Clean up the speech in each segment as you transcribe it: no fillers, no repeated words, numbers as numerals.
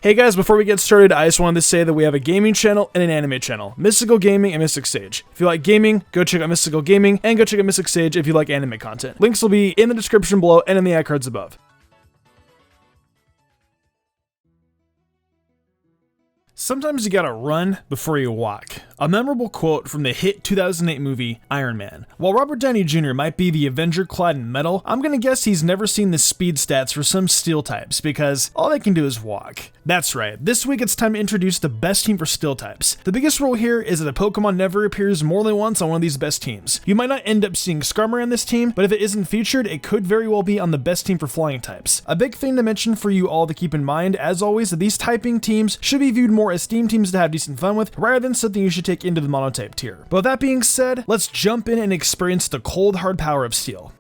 Hey guys, before we get started, I just wanted to say that we have a gaming channel and an anime channel, Mystical Gaming and Mystic Sage. If you like gaming, go check out Mystical Gaming, and go check out Mystic Sage if you like anime content. Links will be in the description below and in the ad cards above. Sometimes you gotta run before you walk. A memorable quote from the hit 2008 movie Iron Man. While Robert Downey Jr. might be the Avenger clad in metal, I'm gonna guess he's never seen the speed stats for some steel types because all they can do is walk. That's right, this week it's time to introduce the best team for steel types. The biggest rule here is that a Pokemon never appears more than once on one of these best teams. You might not end up seeing Skarmory on this team, but if it isn't featured, it could very well be on the best team for flying types. A big thing to mention for you all to keep in mind, as always, that these typing teams should be viewed more as steam teams to have decent fun with, rather than something you should take into the Monotype tier. But with that being said, let's jump in and experience the cold hard power of steel.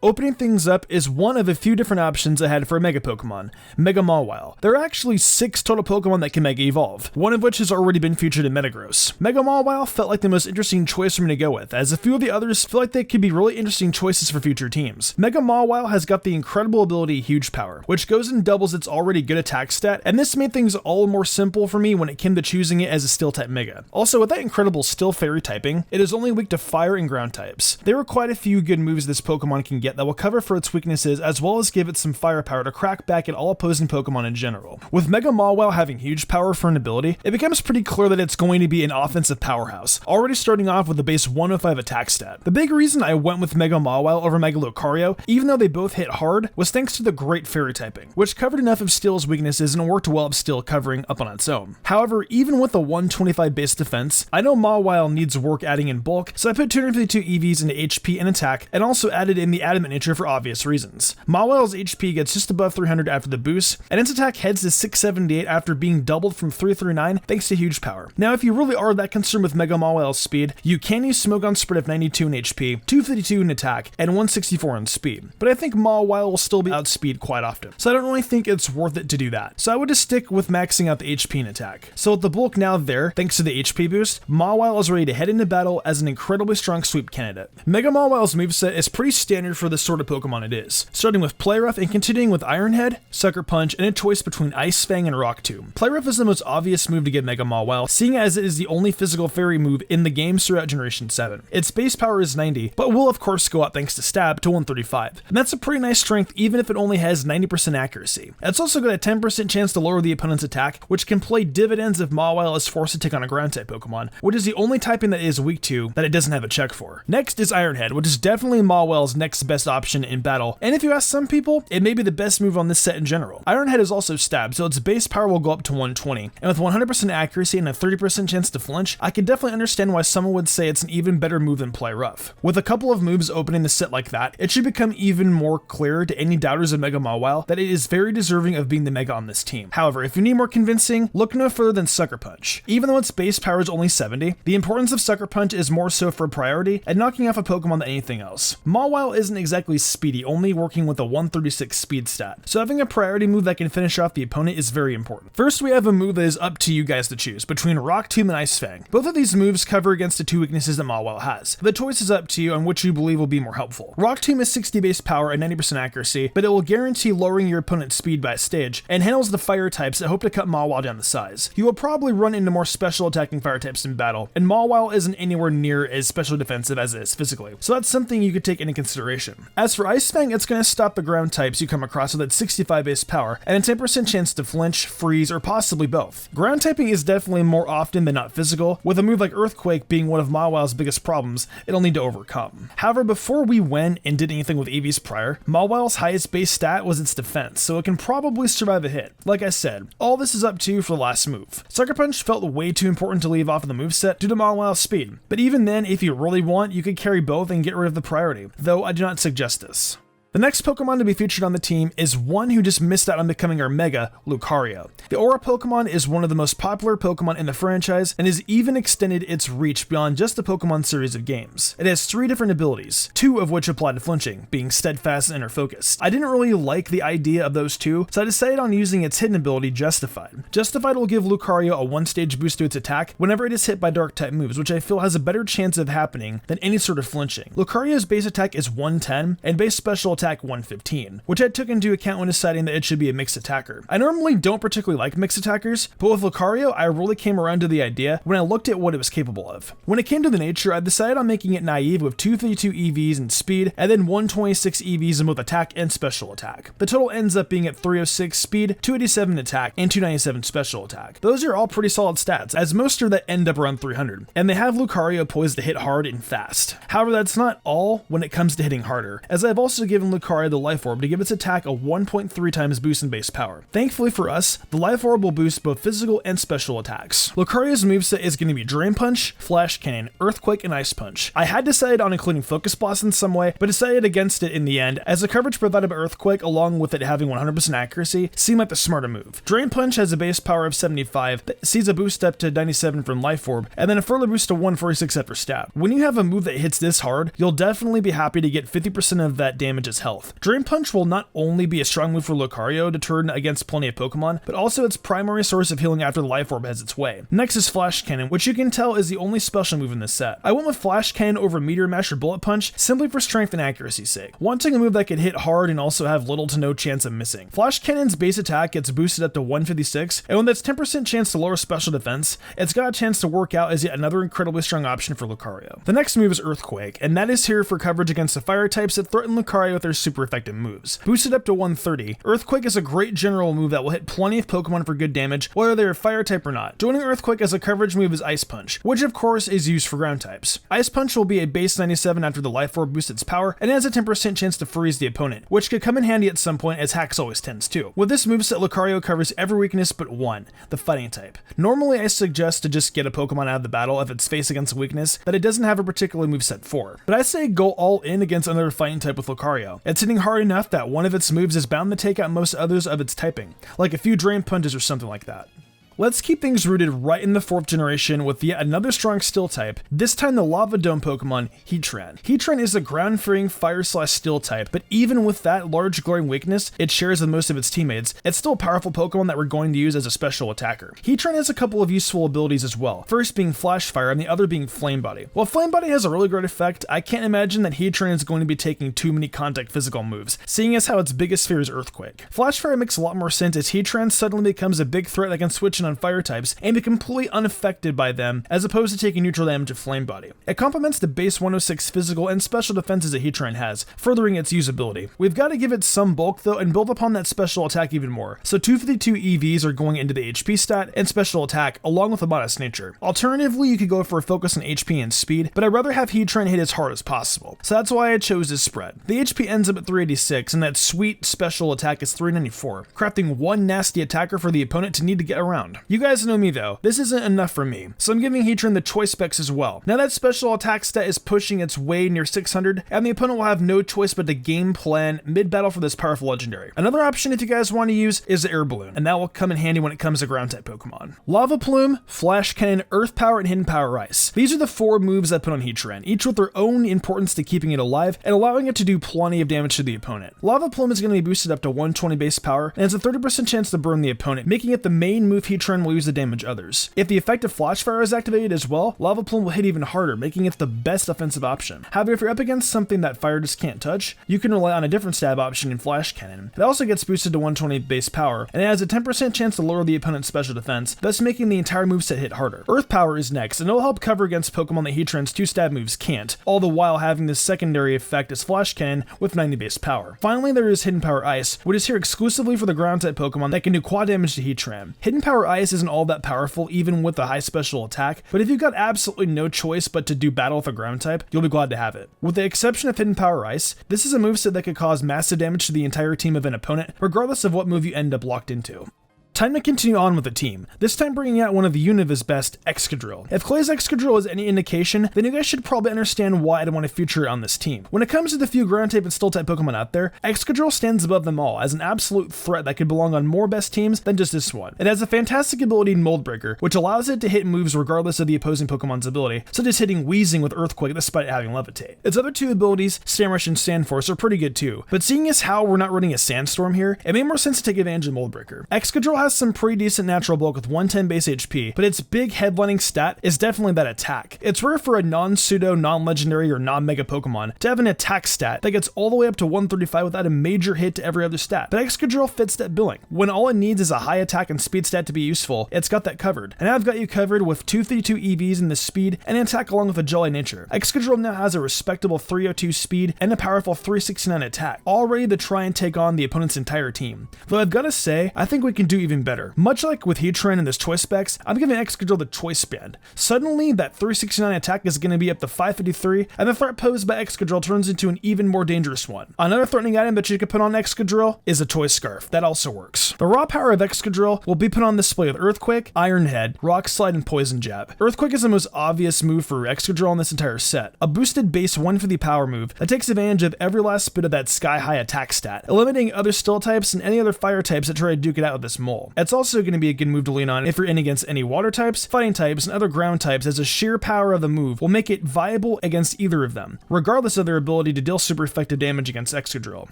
Opening things up is one of a few different options I had for a Mega Pokemon, Mega Mawile. There are actually 6 total Pokemon that can Mega Evolve, one of which has already been featured in Metagross. Mega Mawile felt like the most interesting choice for me to go with, as a few of the others feel like they could be really interesting choices for future teams. Mega Mawile has got the incredible ability Huge Power, which goes and doubles its already good attack stat, and this made things all more simple for me when it came to choosing it as a Steel-type Mega. Also, with that incredible Steel Fairy typing, it is only weak to Fire and Ground types. There are quite a few good moves this Pokemon can get that will cover for its weaknesses, as well as give it some firepower to crack back at all opposing Pokemon in general. With Mega Mawile having Huge Power for an ability, it becomes pretty clear that it's going to be an offensive powerhouse, already starting off with a base 105 attack stat. The big reason I went with Mega Mawile over Mega Lucario, even though they both hit hard, was thanks to the great Fairy typing, which covered enough of Steel's weaknesses and worked well up Steel covering up on its own. However, even with a 125 base defense, I know Mawile needs work adding in bulk, so I put 252 EVs into HP and attack, and also added in the Adamant nature for obvious reasons. Mawile's HP gets just above 300 after the boost, and its attack heads to 678 after being doubled from 339 thanks to Huge Power. Now, if you really are that concerned with Mega Mawile's speed, you can use Smogon spread of 92 in HP, 252 in attack, and 164 in speed. But I think Mawile will still be outspeed quite often, so I don't really think it's worth it to do that. So I would just stick with maxing out the HP and attack. So with the bulk now there, thanks to the HP boost, Mawile is ready to head into battle as an incredibly strong sweep candidate. Mega Mawile's moveset is pretty standard for the sort of Pokemon it is, starting with Play Rough and continuing with Iron Head, Sucker Punch, and a choice between Ice Fang and Rock Tomb. Play Rough is the most obvious move to get Mega Mawile, seeing as it is the only physical fairy move in the game throughout Generation 7. Its base power is 90, but will of course go up thanks to Stab to 135, and that's a pretty nice strength even if it only has 90% accuracy. It's also got a 10% chance to lower the opponent's attack, which can play dividends if Mawile is forced to take on a Ground-type Pokemon, which is the only typing that is weak to that it doesn't have a check for. Next is Iron Head, which is definitely Mawile's next best option in battle, and if you ask some people, it may be the best move on this set in general. Iron Head is also Stab, so its base power will go up to 120, and with 100% accuracy and a 30% chance to flinch, I can definitely understand why someone would say it's an even better move than Play Rough. With a couple of moves opening the set like that, it should become even more clear to any doubters of Mega Mawile that it is very deserving of being the Mega on this team. However, if you need more convincing, look no further than Sucker Punch. Even though its base power is only 70, the importance of Sucker Punch is more so for priority and knocking off a Pokemon than anything else. Mawile isn't exactly speedy, only working with a 136 speed stat, so having a priority move that can finish off the opponent is very important. First, we have a move that is up to you guys to choose, between Rock Tomb and Ice Fang. Both of these moves cover against the 2 weaknesses that Mawile has. The choice is up to you on which you believe will be more helpful. Rock Tomb is 60 base power and 90% accuracy, but it will guarantee lowering your opponent's speed by a stage, and handles the fire types that hope to cut Mawile down to size. You will probably run into more special attacking fire types in battle, and Mawile isn't anywhere near as special defensive as it is physically, so that's something you could take into consideration. As for Ice Fang, it's going to stop the ground types you come across with its 65 base power, and a 10% chance to flinch, freeze, or possibly both. Ground typing is definitely more often than not physical, with a move like Earthquake being one of Mawile's biggest problems it'll need to overcome. However, before we went and did anything with EVs prior, Mawile's highest base stat was its defense, so it can probably survive a hit. Like I said, all this is up to you for the last move. Sucker Punch felt way too important to leave off of the moveset due to Mawile's speed, but even then, if you really want, you could carry both and get rid of the priority, though I do not suggest this. The next Pokemon to be featured on the team is one who just missed out on becoming our Mega, Lucario. The Aura Pokemon is one of the most popular Pokemon in the franchise and has even extended its reach beyond just the Pokemon series of games. It has 3 different abilities, 2 of which apply to flinching, being Steadfast and Inner Focused. I didn't really like the idea of those 2, so I decided on using its hidden ability, Justified. Justified will give Lucario a 1-stage boost to its attack whenever it is hit by Dark-type moves, which I feel has a better chance of happening than any sort of flinching. Lucario's base attack is 110, and base special attack 115, which I took into account when deciding that it should be a mixed attacker. I normally don't particularly like mixed attackers, but with Lucario, I really came around to the idea when I looked at what it was capable of. When it came to the nature, I decided on making it naive with 252 EVs in speed, and then 126 EVs in both attack and special attack. The total ends up being at 306 speed, 287 attack, and 297 special attack. Those are all pretty solid stats, as most are that end up around 300, and they have Lucario poised to hit hard and fast. However, that's not all when it comes to hitting harder, as I've also given Lucario the Life Orb to give its attack a 1.3 times boost in base power. Thankfully for us, the Life Orb will boost both physical and special attacks. Lucario's moveset is going to be Drain Punch, Flash Cannon, Earthquake, and Ice Punch. I had decided on including Focus Blast in some way, but decided against it in the end, as the coverage provided by Earthquake, along with it having 100% accuracy, seemed like the smarter move. Drain Punch has a base power of 75, that sees a boost up to 97 from Life Orb, and then a further boost to 146 after stab. When you have a move that hits this hard, you'll definitely be happy to get 50% of that damage as health. Drain Punch will not only be a strong move for Lucario to turn against plenty of Pokemon, but also its primary source of healing after the Life Orb has its way. Next is Flash Cannon, which you can tell is the only special move in this set. I went with Flash Cannon over Meteor Mash or Bullet Punch simply for strength and accuracy's sake, wanting a move that could hit hard and also have little to no chance of missing. Flash Cannon's base attack gets boosted up to 156, and with its 10% chance to lower special defense, it's got a chance to work out as yet another incredibly strong option for Lucario. The next move is Earthquake, and that is here for coverage against the fire types that threaten Lucario with their super effective moves. Boosted up to 130, Earthquake is a great general move that will hit plenty of Pokemon for good damage, whether they're fire type or not. Joining Earthquake as a coverage move is Ice Punch, which of course is used for ground types. Ice Punch will be a base 97 after the Life Orb boosts its power, and it has a 10% chance to freeze the opponent, which could come in handy at some point as Hacks always tends to. With this moveset, Lucario covers every weakness but one, the fighting type. Normally I suggest to just get a Pokemon out of the battle if it's faced against a weakness that it doesn't have a particular moveset for, but I say go all in against another fighting type with Lucario. It's hitting hard enough that one of its moves is bound to take out most others of its typing, like a few Drain Punches or something like that. Let's keep things rooted right in the 4th generation with yet another strong Steel type, this time the Lava Dome Pokemon, Heatran. Heatran is a ground-fearing Fire/Steel type, but even with that large glowing weakness it shares with most of its teammates, it's still a powerful Pokemon that we're going to use as a special attacker. Heatran has a couple of useful abilities as well, first being Flash Fire and the other being Flame Body. While Flame Body has a really great effect, I can't imagine that Heatran is going to be taking too many contact physical moves, seeing as how its biggest fear is Earthquake. Flash Fire makes a lot more sense as Heatran suddenly becomes a big threat that can switch in on fire types and be completely unaffected by them, as opposed to taking neutral damage of Flame Body. It complements the base 106 physical and special defenses that Heatran has, furthering its usability. We've got to give it some bulk though and build upon that special attack even more, so 252 EVs are going into the HP stat and special attack along with a modest nature. Alternatively, you could go for a focus on HP and speed, but I'd rather have Heatran hit as hard as possible, so that's why I chose this spread. The HP ends up at 386 and that sweet special attack is 394, crafting one nasty attacker for the opponent to need to get around. You guys know me though, this isn't enough for me, so I'm giving Heatran the choice specs as well. Now that special attack stat is pushing its way near 600, and the opponent will have no choice but to game plan mid-battle for this powerful legendary. Another option if you guys want to use is the Air Balloon, and that will come in handy when it comes to ground type Pokemon. Lava Plume, Flash Cannon, Earth Power, and Hidden Power Ice. These are the 4 moves I put on Heatran, each with their own importance to keeping it alive and allowing it to do plenty of damage to the opponent. Lava Plume is going to be boosted up to 120 base power and has a 30% chance to burn the opponent, making it the main move Heatran will use to damage others. If the effect of Flash Fire is activated as well, Lava Plume will hit even harder, making it the best offensive option. However, if you're up against something that fire just can't touch, you can rely on a different stab option in Flash Cannon. It also gets boosted to 120 base power, and it has a 10% chance to lower the opponent's special defense, thus making the entire moveset hit harder. Earth Power is next, and it'll help cover against Pokemon that Heatran's 2 stab moves can't, all the while having this secondary effect as Flash Cannon with 90 base power. Finally, there is Hidden Power Ice, which is here exclusively for the ground type Pokemon that can do quad damage to Heatran. Hidden Power Ice isn't all that powerful even with a high special attack, but if you've got absolutely no choice but to do battle with a ground type, you'll be glad to have it. With the exception of Hidden Power Ice, this is a moveset that could cause massive damage to the entire team of an opponent, regardless of what move you end up locked into. Time to continue on with the team, this time bringing out one of the Univa's best, Excadrill. If Clay's Excadrill is any indication, then you guys should probably understand why I'd want to feature it on this team. When it comes to the few ground type and steel type Pokemon out there, Excadrill stands above them all as an absolute threat that could belong on more best teams than just this one. It has a fantastic ability in Mold Breaker, which allows it to hit moves regardless of the opposing Pokemon's ability, such as hitting Wheezing with Earthquake despite having Levitate. Its other 2 abilities, Sand Rush and Sand Force, are pretty good too, but seeing as how we're not running a Sandstorm here, it made more sense to take advantage of Mold Breaker. Excadrill has some pretty decent natural bulk with 110 base HP, but its big headlining stat is definitely that attack. It's rare for a non-pseudo, non-legendary, or non-mega Pokemon to have an attack stat that gets all the way up to 135 without a major hit to every other stat, but Excadrill fits that billing. When all it needs is a high attack and speed stat to be useful, it's got that covered. And I've got you covered with 232 EVs in the speed and attack along with a jolly nature. Excadrill now has a respectable 302 speed and a powerful 369 attack, all ready to try and take on the opponent's entire team. Though I've got to say, I think we can do even better. Much like with Heatran and this choice specs, I'm giving Excadrill the choice band. Suddenly, that 369 attack is going to be up to 553, and the threat posed by Excadrill turns into an even more dangerous one. Another threatening item that you could put on Excadrill is a choice scarf. That also works. The raw power of Excadrill will be put on display with Earthquake, Iron Head, Rock Slide, and Poison Jab. Earthquake is the most obvious move for Excadrill in this entire set. A boosted base 150 power move that takes advantage of every last bit of that sky-high attack stat, eliminating other steel types and any other fire types that try to duke it out with this mole. It's also going to be a good move to lean on if you're in against any water types, fighting types, and other ground types, as the sheer power of the move will make it viable against either of them, regardless of their ability to deal super effective damage against Excadrill.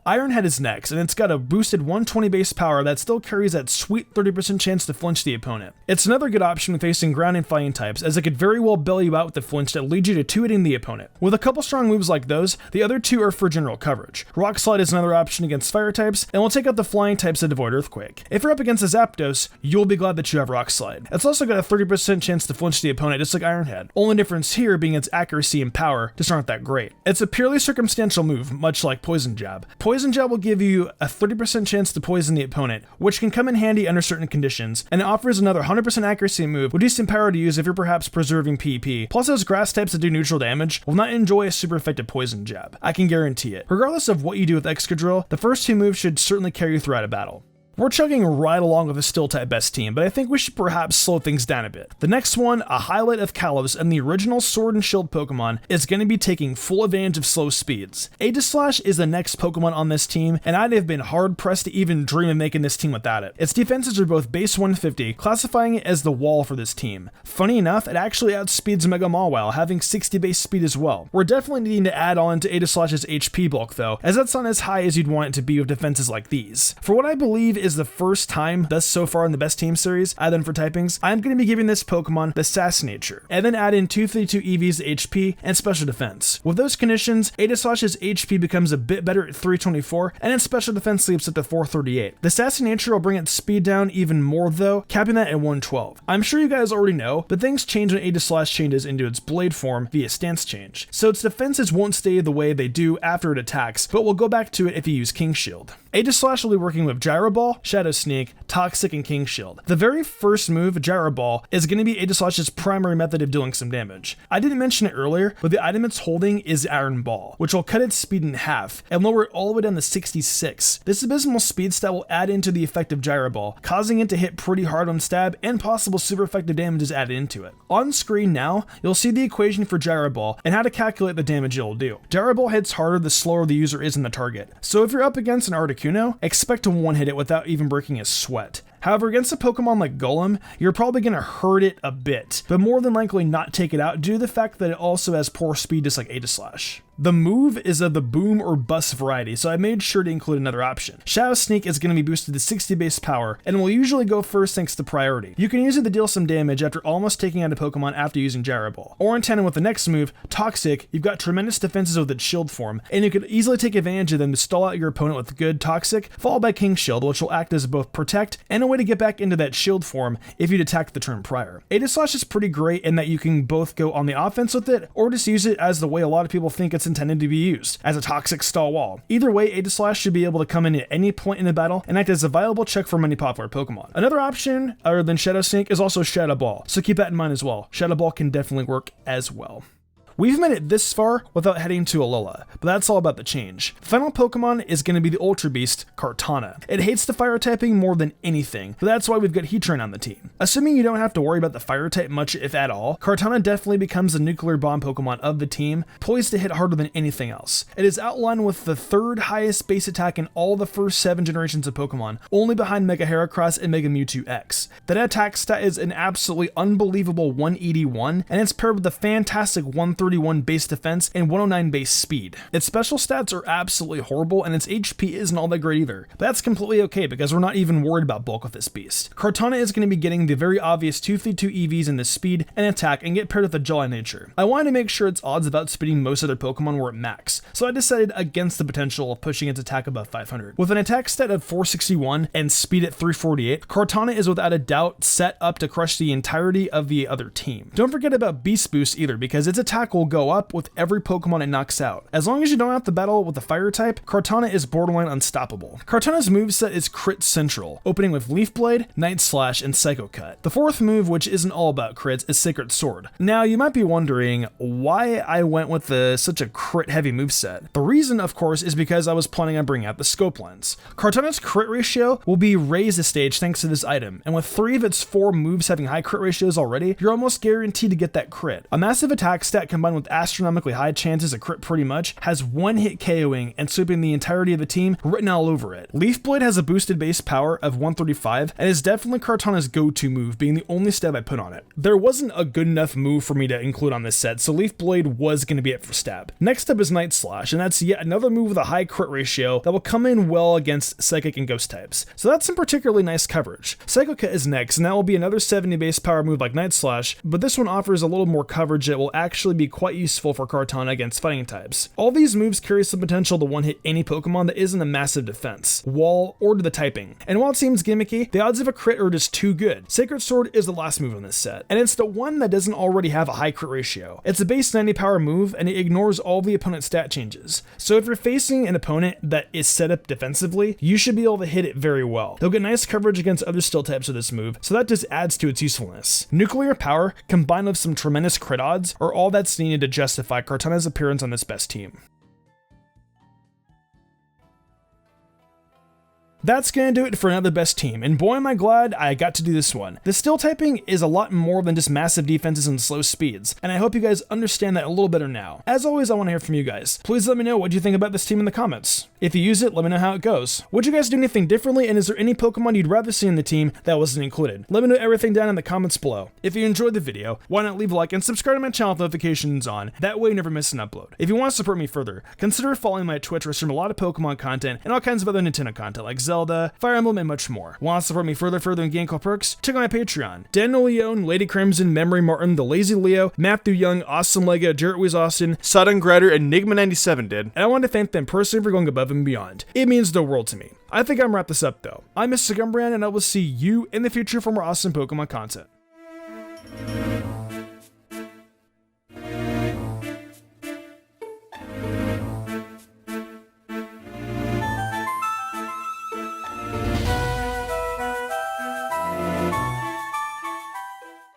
Iron Head is next, and it's got a boosted 120 base power that still carries that sweet 30% chance to flinch the opponent. It's another good option when facing ground and fighting types, as it could very well bail you out with the flinch that leads you to 2-hitting the opponent. With a couple strong moves like those, the other two are for general coverage. Rock Slide is another option against fire types, and will take out the flying types that avoid Earthquake. If you're up against a Zapdos, you'll be glad that you have Rock Slide. It's also got a 30% chance to flinch the opponent, just like Iron Head. Only difference here being its accuracy and power just aren't that great. It's a purely circumstantial move, much like Poison Jab. Poison Jab will give you a 30% chance to poison the opponent, which can come in handy under certain conditions, and it offers another 100% accuracy move with decent power to use if you're perhaps preserving PP. Plus, those grass types that do neutral damage will not enjoy a super effective Poison Jab. I can guarantee it. Regardless of what you do with Excadrill, the first two moves should certainly carry you throughout a battle. We're chugging right along with a Steel-type best team, but I think we should perhaps slow things down a bit. The next one, a highlight of Kalos and the original Sword and Shield Pokemon, is going to be taking full advantage of slow speeds. Aegislash is the next Pokemon on this team, and I'd have been hard-pressed to even dream of making this team without it. Its defenses are both base 150, classifying it as the wall for this team. Funny enough, it actually outspeeds Mega Mawile, having 60 base speed as well. We're definitely needing to add on to Aegislash's HP bulk though, as that's not as high as you'd want it to be with defenses like these. For what I believe is the first time thus so far in the best team series, other than for typings, I'm going to be giving this Pokemon the Sass Nature, and then add in 252 EVs HP and special defense. With those conditions, Aegislash's HP becomes a bit better at 324, and its special defense leaps up to 438. The Sass Nature will bring its speed down even more though, capping that at 112. I'm sure you guys already know, but things change when Aegislash changes into its blade form via stance change, so its defenses won't stay the way they do after it attacks, but we'll go back to it if you use King Shield. Aegislash will be working with Gyro Ball, Shadow Sneak, Toxic, and King Shield. The very first move, Gyro Ball, is going to be Aegislash's primary method of dealing some damage. I didn't mention it earlier, but the item it's holding is Iron Ball, which will cut its speed in half and lower it all the way down to 66. This abysmal speed stat will add into the effect of Gyro Ball, causing it to hit pretty hard on stab, and possible super effective damage is added into it. On screen now, you'll see the equation for Gyro Ball and how to calculate the damage it will do. Gyro Ball hits harder the slower the user is in the target, so if you're up against an Articuno, expect to one-hit it without even breaking a sweat. However, against a Pokemon like Golem, you're probably going to hurt it a bit, but more than likely not take it out due to the fact that it also has poor speed just like Aegislash. The move is of the boom or bust variety, so I made sure to include another option. Shadow Sneak is going to be boosted to 60 base power, and will usually go first thanks to priority. You can use it to deal some damage after almost taking out a Pokemon after using Gyro Ball. Or in tandem with the next move, Toxic, you've got tremendous defenses with its shield form, and you could easily take advantage of them to stall out your opponent with good Toxic, followed by King Shield, which will act as both protect and a way to get back into that shield form if you'd attacked the turn prior. Aegislash is pretty great in that you can both go on the offense with it, or just use it as the way a lot of people think it's intended to be used, as a toxic stall wall. Either way, Aegislash should be able to come in at any point in the battle and act as a viable check for many popular Pokemon. Another option, other than Shadow Sneak, is also Shadow Ball, so keep that in mind as well. Shadow Ball can definitely work as well. We've made it this far without heading to Alola, but that's all about the change. The final Pokemon is going to be the Ultra Beast, Kartana. It hates the fire typing more than anything, but that's why we've got Heatran on the team. Assuming you don't have to worry about the fire type much if at all, Kartana definitely becomes the nuclear bomb Pokemon of the team, poised to hit harder than anything else. It is outlined with the third highest base attack in all the first 7 generations of Pokemon, only behind Mega Heracross and Mega Mewtwo X. That attack stat is an absolutely unbelievable 181, and it's paired with a fantastic 130 131 base defense and 109 base speed. Its special stats are absolutely horrible, and its HP isn't all that great either. But that's completely okay because we're not even worried about bulk with this beast. Kartana is going to be getting the very obvious 232 EVs in this speed and attack and get paired with a Jolly nature. I wanted to make sure its odds of outspeeding most other Pokemon were at max, so I decided against the potential of pushing its attack above 500. With an attack stat of 461 and speed at 348, Kartana is without a doubt set up to crush the entirety of the other team. Don't forget about Beast Boost either, because its attack will go up with every Pokemon it knocks out. As long as you don't have to battle with the fire type, Kartana is borderline unstoppable. Kartana's moveset is crit central, opening with Leaf Blade, Night Slash, and Psycho Cut. The fourth move, which isn't all about crits, is Sacred Sword. Now, you might be wondering why I went with such a crit heavy moveset. The reason, of course, is because I was planning on bringing out the Scope Lens. Kartana's crit ratio will be raised a stage thanks to this item, and with 3 of its 4 moves having high crit ratios already, you're almost guaranteed to get that crit. A massive attack stat combined with astronomically high chances of crit pretty much has one-hit KOing and sweeping the entirety of the team written all over it. Leaf Blade has a boosted base power of 135 and is definitely Kartana's go-to move, being the only stab I put on it. There wasn't a good enough move for me to include on this set, so Leaf Blade was going to be it for stab. Next up is Night Slash, and that's yet another move with a high crit ratio that will come in well against Psychic and Ghost types, so that's some particularly nice coverage. Psycho Cut is next, and that will be another 70 base power move like Night Slash, but this one offers a little more coverage that will actually be quite useful for Kartana against fighting types. All these moves carry some potential to one-hit any Pokemon that isn't a massive defense, wall, or to the typing. And while it seems gimmicky, the odds of a crit are just too good. Sacred Sword is the last move in this set, and it's the one that doesn't already have a high crit ratio. It's a base 90 power move, and it ignores all the opponent's stat changes. So if you're facing an opponent that is set up defensively, you should be able to hit it very well. They'll get nice coverage against other steel types with this move, so that just adds to its usefulness. Nuclear power, combined with some tremendous crit odds, are all that's needed to justify Kartana's appearance on this best team. That's gonna do it for another best team, and boy am I glad I got to do this one. The steel typing is a lot more than just massive defenses and slow speeds, and I hope you guys understand that a little better now. As always, I want to hear from you guys. Please let me know what you think about this team in the comments. If you use it, let me know how it goes. Would you guys do anything differently, and is there any Pokemon you'd rather see in the team that wasn't included? Let me know everything down in the comments below. If you enjoyed the video, why not leave a like and subscribe to my channel with notifications on, that way you never miss an upload. If you want to support me further, consider following my Twitch where I stream a lot of Pokemon content and all kinds of other Nintendo content like Zelda, Fire Emblem, and much more. Want to support me further in game called Perks? Check out my Patreon. Daniel Leone, Lady Crimson, Memory Martin, The Lazy Leo, Matthew Young, Austin Lego, Jarrett Weiss Austin, Sodden Grider, and Enigma97 did, and I want to thank them personally for going above and beyond. It means the world to me. I think I'm wrap this up though. I'm Mr. Skarmory, and I will see you in the future for more awesome Pokemon content.